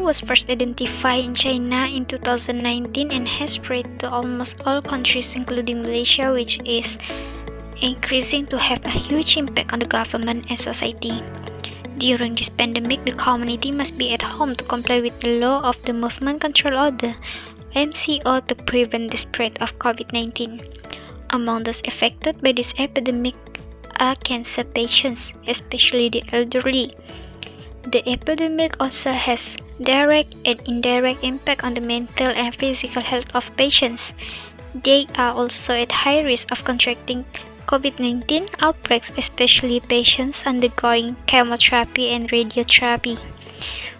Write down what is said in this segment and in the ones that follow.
was first identified in China in 2019 and has spread to almost all countries including Malaysia, which is increasing to have a huge impact on the government and society. During this pandemic, the community must be at home to comply with the law of the Movement Control Order (MCO) to prevent the spread of COVID-19. Among those affected by this epidemic are cancer patients, especially the elderly. The epidemic also has direct and indirect impact on the mental and physical health of patients. They are also at high risk of contracting COVID-19 outbreaks, especially patients undergoing chemotherapy and radiotherapy,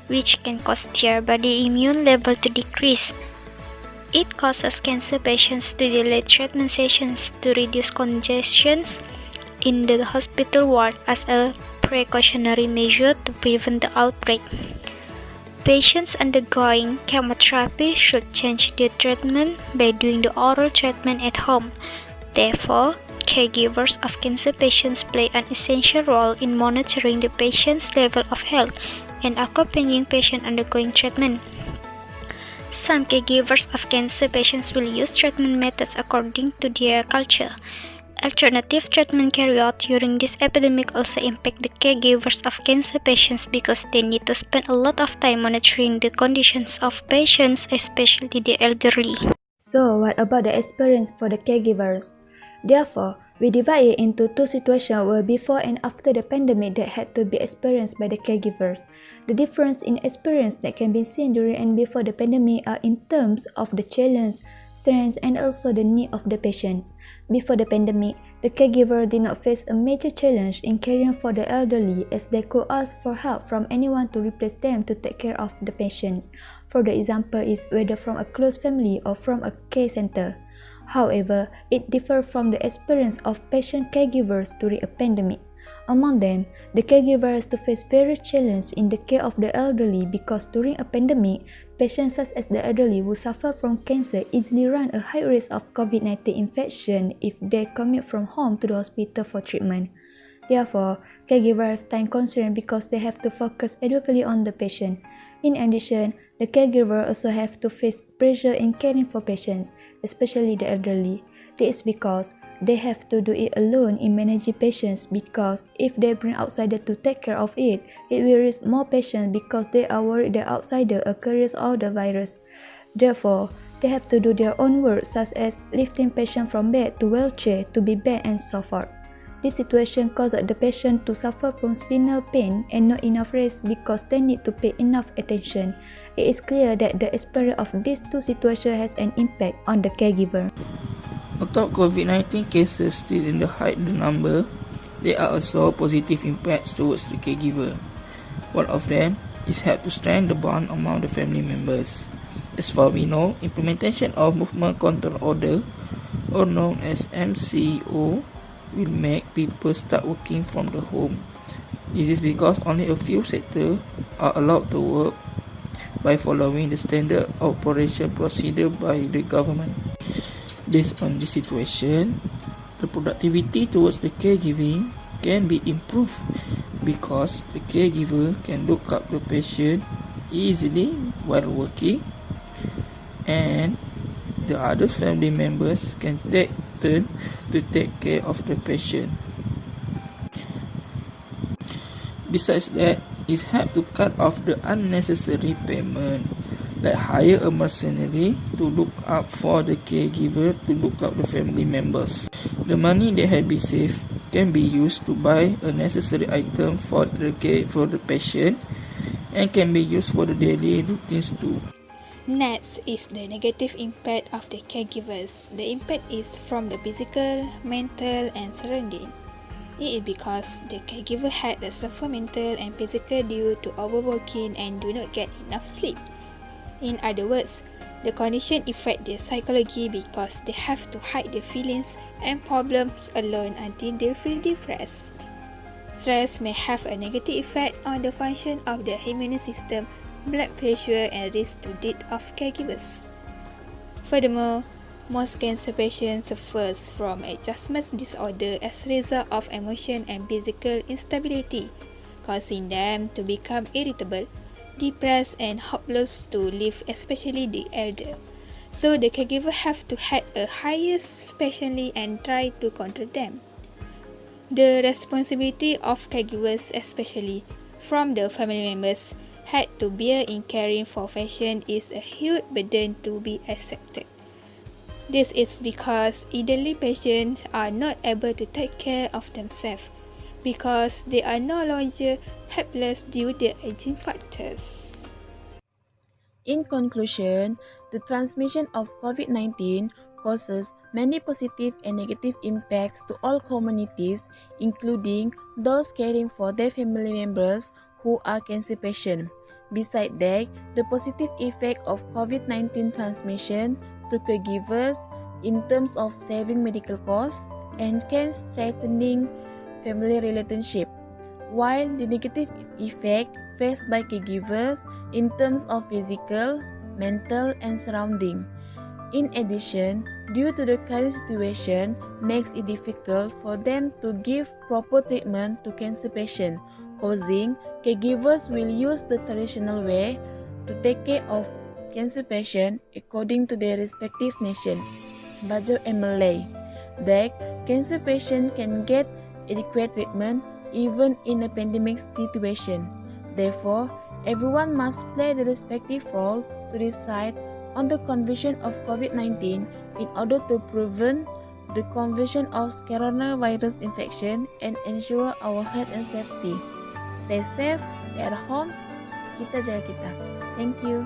which can cause their body immune level to decrease. It causes cancer patients to delay treatment sessions to reduce congestions in the hospital ward as a precautionary measure to prevent the outbreak. Patients undergoing chemotherapy should change their treatment by doing the oral treatment at home. Therefore, caregivers of cancer patients play an essential role in monitoring the patient's level of health and accompanying patients undergoing treatment. Some caregivers of cancer patients will use treatment methods according to their culture. Alternative treatment carried out during this epidemic also impact the caregivers of cancer patients because they need to spend a lot of time monitoring the conditions of patients, especially the elderly. So, what about the experience for the caregivers? Therefore, we divide it into two situations where before and after the pandemic that had to be experienced by the caregivers. The difference in experience that can be seen during and before the pandemic are in terms of the challenge, strengths, and also the need of the patients. Before the pandemic, the caregiver did not face a major challenge in caring for the elderly as they could ask for help from anyone to replace them to take care of the patients. For the example is whether from a close family or from a care center. However, it differs from the experience of patient caregivers during a pandemic. Among them, the caregiver has to face various challenges in the care of the elderly because during a pandemic, patients such as the elderly who suffer from cancer easily run a high risk of COVID-19 infection if they commute from home to the hospital for treatment. Therefore, caregivers have time constraints because they have to focus adequately on the patient. In addition, the caregiver also have to face pressure in caring for patients, especially the elderly. This is because they have to do it alone in managing patients because if they bring outsider to take care of it, it will risk more patients because they are worried the outsider carries all the virus. Therefore, they have to do their own work such as lifting patients from bed to wheelchair to be bed and so forth. This situation causes the patient to suffer from spinal pain and not enough rest because they need to pay enough attention. It is clear that the experience of these two situations has an impact on the caregiver. Although COVID-19 cases still in the high number, there are also positive impacts towards the caregiver. One of them is help to strengthen the bond among the family members. As far we know, implementation of Movement Control Order, or known as MCO, will make people start working from the home. This is because only a few sectors are allowed to work by following the standard operation procedure by the government. Based on this situation, the productivity towards the caregiving can be improved because the caregiver can look up the patient easily while working and the other family members can take turn to take care of the patient. Besides that, it helps to cut off the unnecessary payment, like hire a mercenary to look up for the caregiver to look up the family members. The money that has been saved can be used to buy a necessary item for the care for the patient and can be used for the daily routines too. Next is the negative impact of the caregivers. The impact is from the physical, mental, and surrounding. It is because the caregiver had a suffer mental and physical due to overworking and do not get enough sleep. In other words, the condition affect their psychology because they have to hide their feelings and problems alone until they feel depressed. Stress may have a negative effect on the function of the immune system, blood pressure, and risk to death of caregivers. Furthermore, most cancer patients suffer from adjustment disorder as a result of emotion and physical instability, causing them to become irritable, depressed and hopeless to live, especially the elder. So the caregiver have to have a highest specially and try to control them. The responsibility of caregivers, especially from the family members, had to bear in caring for patient is a huge burden to be accepted. This is because elderly patients are not able to take care of themselves because they are no longer helpless due to aging factors. In conclusion, the transmission of COVID-19 causes many positive and negative impacts to all communities, including those caring for their family members who are cancer patients. Besides that, the positive effect of COVID-19 transmission to caregivers in terms of saving medical costs and can strengthening family relationship, while the negative effect faced by caregivers in terms of physical, mental, and surrounding. In addition, due to the current situation makes it difficult for them to give proper treatment to cancer patients, causing caregivers will use the traditional way to take care of cancer patients according to their respective nation, Bajo and Malay. That cancer patients can get adequate treatment even in a pandemic situation. Therefore, everyone must play the respective role to decide on the condition of COVID-19 in order to prevent the conversion of coronavirus infection and ensure our health and safety. Stay safe, stay at home, kita jaga kita. Thank you.